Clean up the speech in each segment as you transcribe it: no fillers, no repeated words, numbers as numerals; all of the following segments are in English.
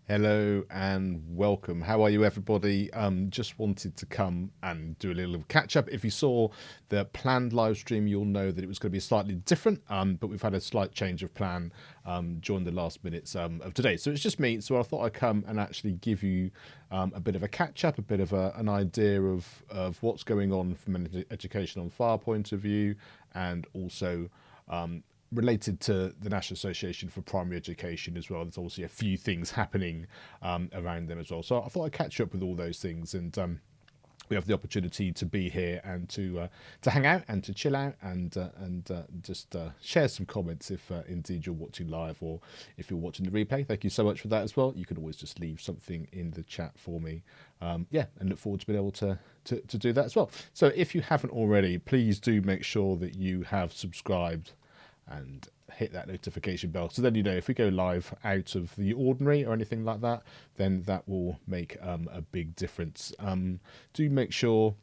Hello and welcome. How are you, everybody? Just wanted to come and do a little catch up. If you saw the planned live stream, you'll know that it was going to be slightly different, but we've had a slight change of plan during the last minutes of today. So it's just me. So I thought I'd come and actually give you a bit of a catch up, a bit of an idea of what's going on from an education on fire point of view, and also related to the National Association for Primary Education as well. There's obviously a few things happening around them as well. So I thought I'd catch up with all those things, and we have the opportunity to be here and to hang out and to chill out and just share some comments if indeed you're watching live or if you're watching the replay. Thank you so much for that as well. You can always just leave something in the chat for me. Yeah, and look forward to being able to do that as well. So if you haven't already, please do make sure that you have subscribed and hit that notification bell, so then you know if we go live out of the ordinary or anything like that, then that will make a big difference. Do make sure,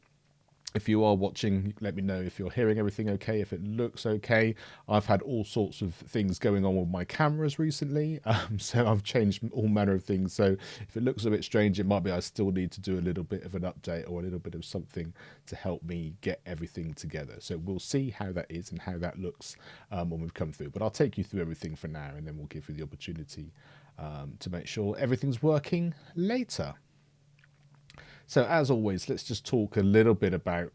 if you are watching, let me know if you're hearing everything okay, if it looks okay. I've had all sorts of things going on with my cameras recently, so I've changed all manner of things. So if it looks a bit strange, it might be I still need to do a little bit of an update or a little bit of something to help me get everything together. So we'll see how that is and how that looks when we've come through. But I'll take you through everything for now, and then we'll give you the opportunity to make sure everything's working later. So as always, let's just talk a little bit about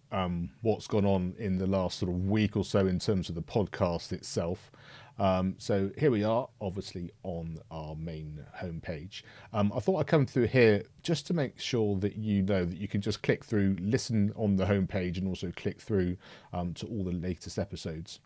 what's gone on in the last sort of week or so in terms of the podcast itself. So here we are, obviously on our main homepage. I thought I'd come through here just to make sure that you know that you can just click through, listen on the homepage, and also click through to all the latest episodes.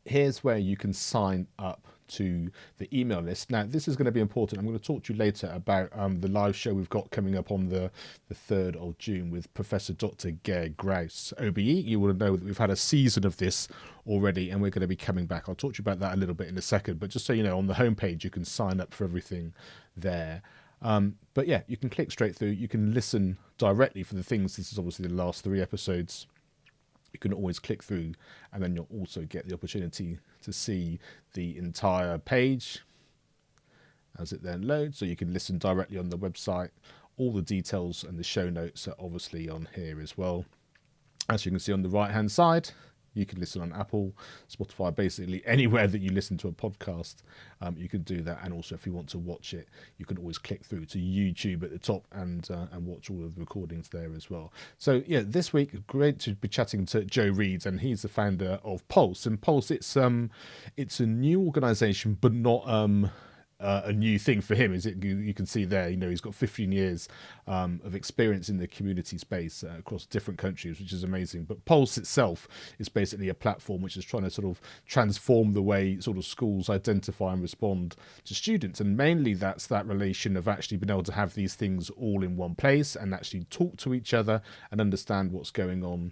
Here's where you can sign up to the email list. Now, this is going to be important. I'm going to talk to you later about the live show we've got coming up on the 3rd of June with Professor Dr. Graus, OBE. You will know that we've had a season of this already, and we're going to be coming back. I'll talk to you about that a little bit in a second, but just so you know, on the homepage, you can sign up for everything there. But yeah, you can click straight through. You can listen directly for the things. This is obviously the last 3 episodes. You can always click through, and then you'll also get the opportunity to see the entire page as it then loads, so you can listen directly on the website. All the details and the show notes are obviously on here as well. As you can see on the right hand side, you can listen on Apple, Spotify, basically anywhere that you listen to a podcast, you can do that. And also, if you want to watch it, you can always click through to YouTube at the top and watch all of the recordings there as well. So yeah, this week, great to be chatting to Joe Reed, and he's the founder of Pulse. And Pulse, it's a new organisation, but not a new thing for him. Is it? You can see there, you know, he's got 15 years of experience in the community space across different countries, which is amazing. But Pulse itself is basically a platform which is trying to sort of transform the way sort of schools identify and respond to students, and mainly that's that relation of actually being able to have these things all in one place and actually talk to each other and understand what's going on,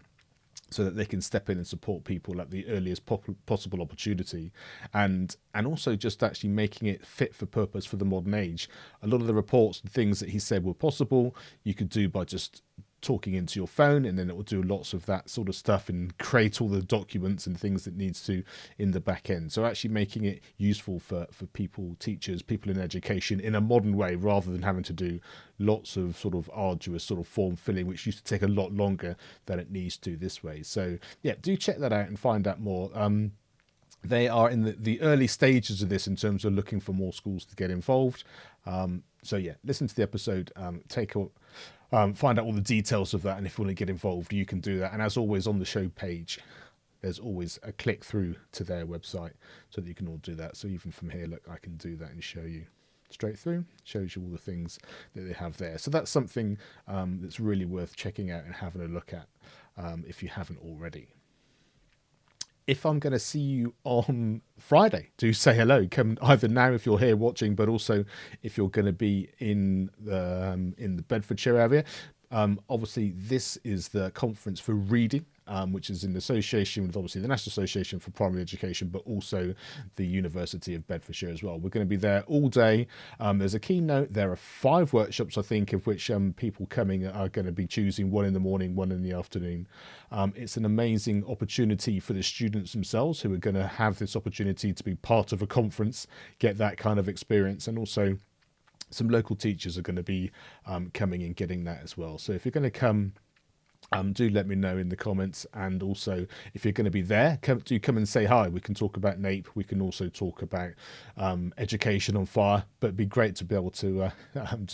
so that they can step in and support people at the earliest possible opportunity, and also just actually making it fit for purpose for the modern age. A lot of the reports and things that he said were possible, you could do by just talking into your phone, and then it will do lots of that sort of stuff and create all the documents and things it needs to in the back end. So actually making it useful for people, teachers, people in education in a modern way, rather than having to do lots of sort of arduous sort of form filling, which used to take a lot longer than it needs to this way. So yeah, do check that out and find out more. They are in the early stages of this in terms of looking for more schools to get involved. So yeah, listen to the episode, find out all the details of that, and if you want to get involved, you can do that. And as always, on the show page, there's always a click through to their website so that you can all do that. So even from here, look, I can do that and show you straight through. Shows you all the things that they have there. So that's something that's really worth checking out and having a look at if you haven't already. If I'm going to see you on Friday, do say hello. Come either now if you're here watching, but also if you're going to be in the Bedfordshire area. Obviously, this is the conference for reading, which is in association with obviously the National Association for Primary Education, but also the University of Bedfordshire as well. We're going to be there all day. There's a keynote. There are 5 workshops, I think, of which people coming are going to be choosing, 1 in the morning, 1 in the afternoon. It's an amazing opportunity for the students themselves, who are going to have this opportunity to be part of a conference, get that kind of experience, and also some local teachers are going to be coming and getting that as well. So if you're going to come, do let me know in the comments, and also if you're going to be there, come and say hi. We can talk about NAPE. We can also talk about education on fire. But it'd be great to be able to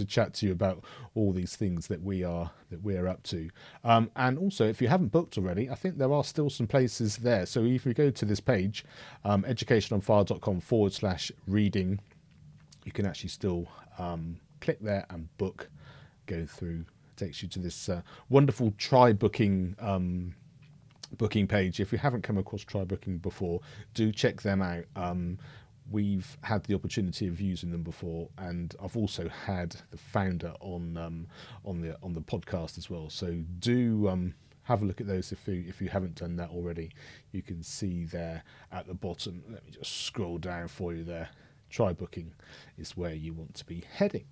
chat to you about all these things that we're up to. And also, if you haven't booked already, I think there are still some places there. So if you go to this page, educationonfire.com/reading, you can actually still click there and book, go through. Takes you to this wonderful try booking booking page. If you haven't come across try booking before, do check them out. We've had the opportunity of using them before, and I've also had the founder on the podcast as well. So do have a look at those if you haven't done that already. You can see there at the bottom. Let me just scroll down for you there. Try booking is where you want to be heading.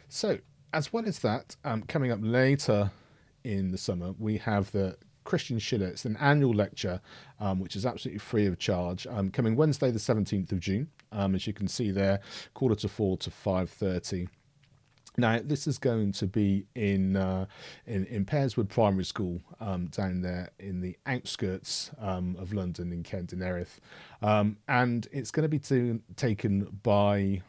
So, as well as that, coming up later in the summer, we have the Christian Schiller. It's an annual lecture, which is absolutely free of charge, coming Wednesday the 17th of June, as you can see there, 3:45 to 5:30. Now, this is going to be in Pearswood Primary School, down there in the outskirts of London, in Kent and Erith, and it's going to be taken by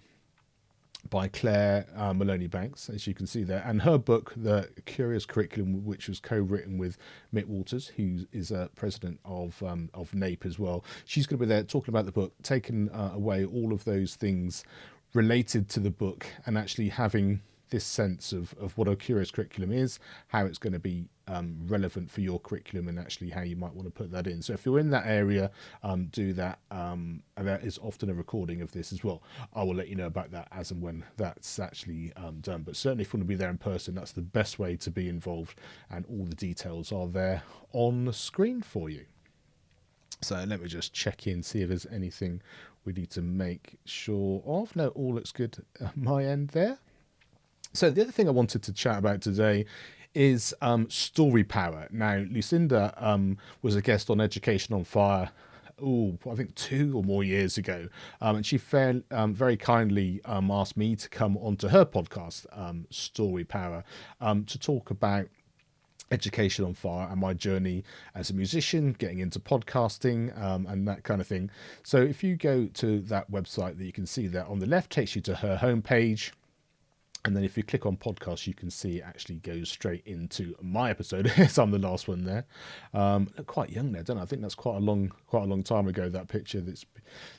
Claire Maloney Banks, as you can see there, and her book, The Curious Curriculum, which was co-written with Mick Walters, who is president of NAPE as well. She's going to be there talking about the book, taking away all of those things related to the book, and actually having this sense of what a curious curriculum is, how it's going to be relevant for your curriculum, and actually how you might want to put that in. So if you're in that area, do that. And there is often a recording of this as well. I will let you know about that as and when that's actually done. But certainly if you want to be there in person, that's the best way to be involved, and all the details are there on the screen for you. So let me just check in, see if there's anything we need to make sure of. No, all looks good at my end there. So the other thing I wanted to chat about today is story power. Now, Lucinda was a guest on Education on Fire, I think 2 or more years ago, and she very kindly asked me to come onto her podcast, Story Power, to talk about Education on Fire and my journey as a musician, getting into podcasting, and that kind of thing. So if you go to that website that you can see there on the left, takes you to her homepage. And then if you click on podcast, you can see it actually goes straight into my episode. So I'm the last one there. Look quite young there, don't I? I think that's quite a long time ago, that picture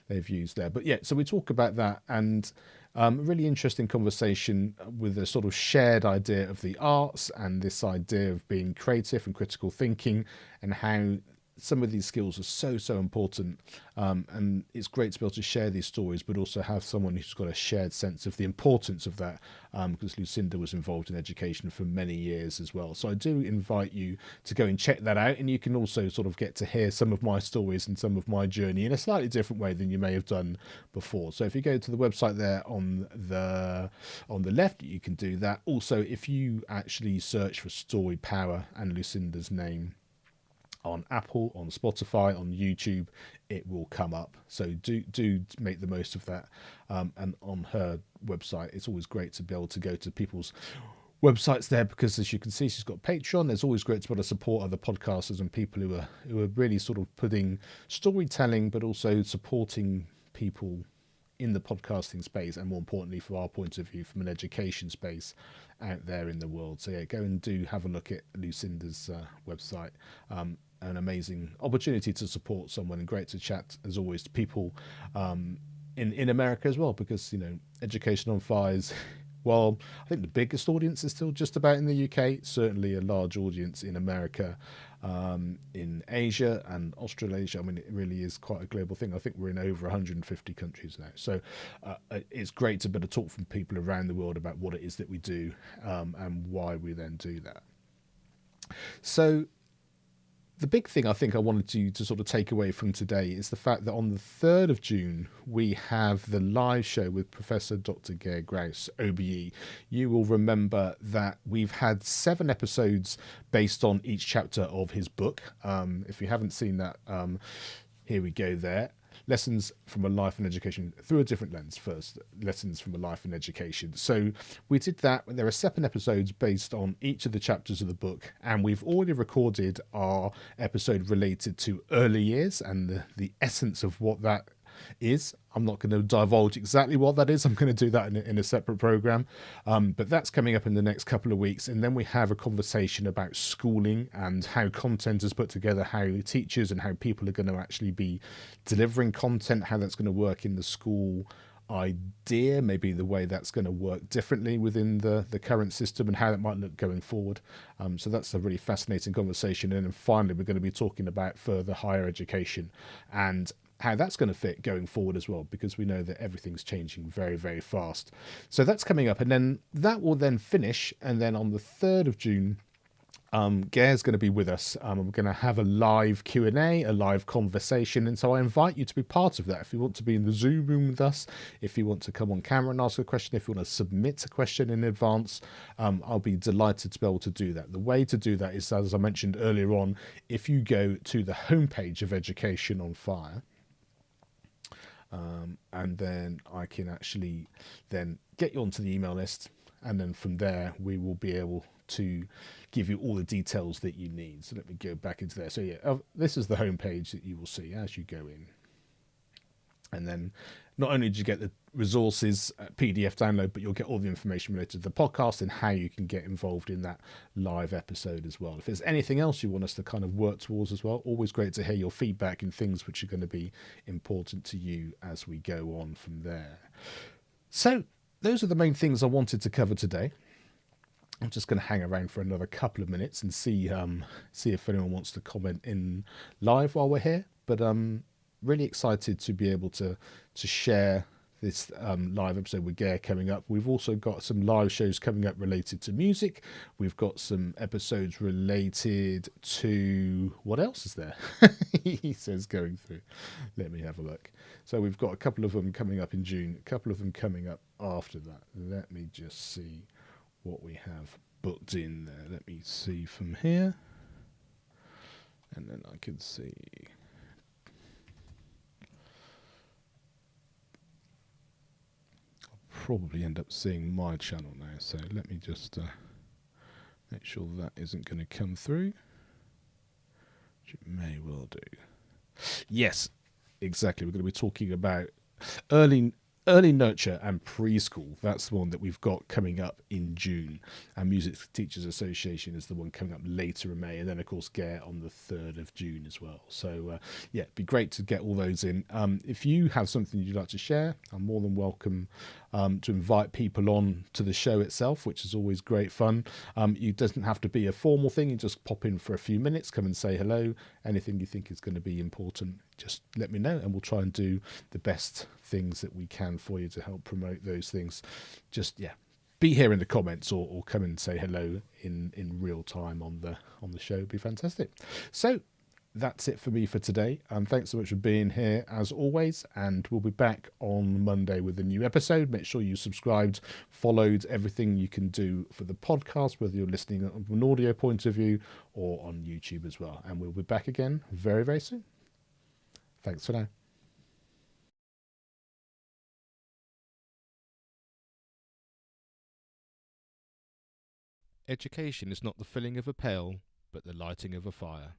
they've used there. But yeah, so we talk about that, and a really interesting conversation with a sort of shared idea of the arts, and this idea of being creative and critical thinking, and how some of these skills are so important, and it's great to be able to share these stories, but also have someone who's got a shared sense of the importance of that, because Lucinda was involved in education for many years as well. So I do invite you to go and check that out, and you can also sort of get to hear some of my stories and some of my journey in a slightly different way than you may have done before. So if you go to the website there on the left, you can do that. Also, if you actually search for Story Power and Lucinda's name on Apple, on Spotify, on YouTube, it will come up. So do make the most of that. And on her website, it's always great to be able to go to people's websites there, because as you can see, she's got Patreon. There's always great to be able to support other podcasters and people who are really sort of putting storytelling, but also supporting people in the podcasting space, and more importantly, from our point of view, from an education space out there in the world. So yeah, go and do have a look at Lucinda's website. An amazing opportunity to support someone, and great to chat as always to people in America as well, because Education on Fire is, well, I think the biggest audience is still just about in the UK, certainly a large audience in America, in Asia and Australasia. I mean, it really is quite a global thing. I think we're in over 150 countries now. So it's great to be able to talk from people around the world about what it is that we do, and why we then do that. So the big thing I think I wanted you to sort of take away from today is the fact that on the 3rd of June, we have the live show with Professor Dr. Graus, OBE. You will remember that we've had 7 episodes based on each chapter of his book. If you haven't seen that, here we go there. lessons from a life and education through a different lens first, lessons from a life and education. So we did that. There are 7 episodes based on each of the chapters of the book, and we've already recorded our episode related to early years and the essence of what that is. I'm not going to divulge exactly what that is. I'm going to do that in a separate program, but that's coming up in the next couple of weeks. And then we have a conversation about schooling and how content is put together, how teachers and how people are going to actually be delivering content, how that's going to work in the school idea, maybe the way that's going to work differently within the current system and how that might look going forward. So that's a really fascinating conversation. And then finally, we're going to be talking about further higher education and how that's going to fit going forward as well, because we know that everything's changing very, very fast. So that's coming up, and then that will then finish. And then on the 3rd of June, Gare's going to be with us. We're going to have a live Q&A, a live conversation, and so I invite you to be part of that. If you want to be in the Zoom room with us, if you want to come on camera and ask a question, if you want to submit a question in advance, I'll be delighted to be able to do that. The way to do that is, as I mentioned earlier on, if you go to the homepage of Education on Fire, and then I can actually then get you onto the email list, and then from there we will be able to give you all the details that you need. So let me go back into there. So yeah, this is the home page that you will see as you go in. And then not only do you get the resources PDF download, but you'll get all the information related to the podcast and how you can get involved in that live episode as well. If there's anything else you want us to kind of work towards as well, always great to hear your feedback and things which are going to be important to you as we go on from there. So those are the main things I wanted to cover today. I'm just going to hang around for another couple of minutes and see if anyone wants to comment in live while we're here. But really excited to be able to share this live episode with Gare coming up. We've also got some live shows coming up related to music. We've got some episodes related to, what else is there? He says going through. Let me have a look. So we've got a couple of them coming up in June, a couple of them coming up after that. Let me just see what we have booked in there. Let me see from here, and then I can see. Probably end up seeing my channel now, so let me just make sure that isn't going to come through, which it may well do. Yes, exactly. We're going to be talking about early nurture and preschool. That's the one that we've got coming up in June, and Music Teachers Association is the one coming up later in May, and then of course Gare on the 3rd of June as well. So yeah, it'd be great to get all those in. If you have something you'd like to share, I'm more than welcome to invite people on to the show itself, which is always great fun. It doesn't have to be a formal thing. You just pop in for a few minutes, come and say hello. Anything you think is going to be important, just let me know, and we'll try and do the best things that we can for you to help promote those things. Just be here in the comments or come and say hello in real time on the show. It'd be fantastic. So that's it for me for today. Thanks so much for being here as always, and we'll be back on Monday with a new episode. Make sure you subscribed, followed, everything you can do for the podcast, whether you're listening from an audio point of view or on YouTube as well. And we'll be back again very, very soon. Thanks for now. Education is not the filling of a pail, but the lighting of a fire.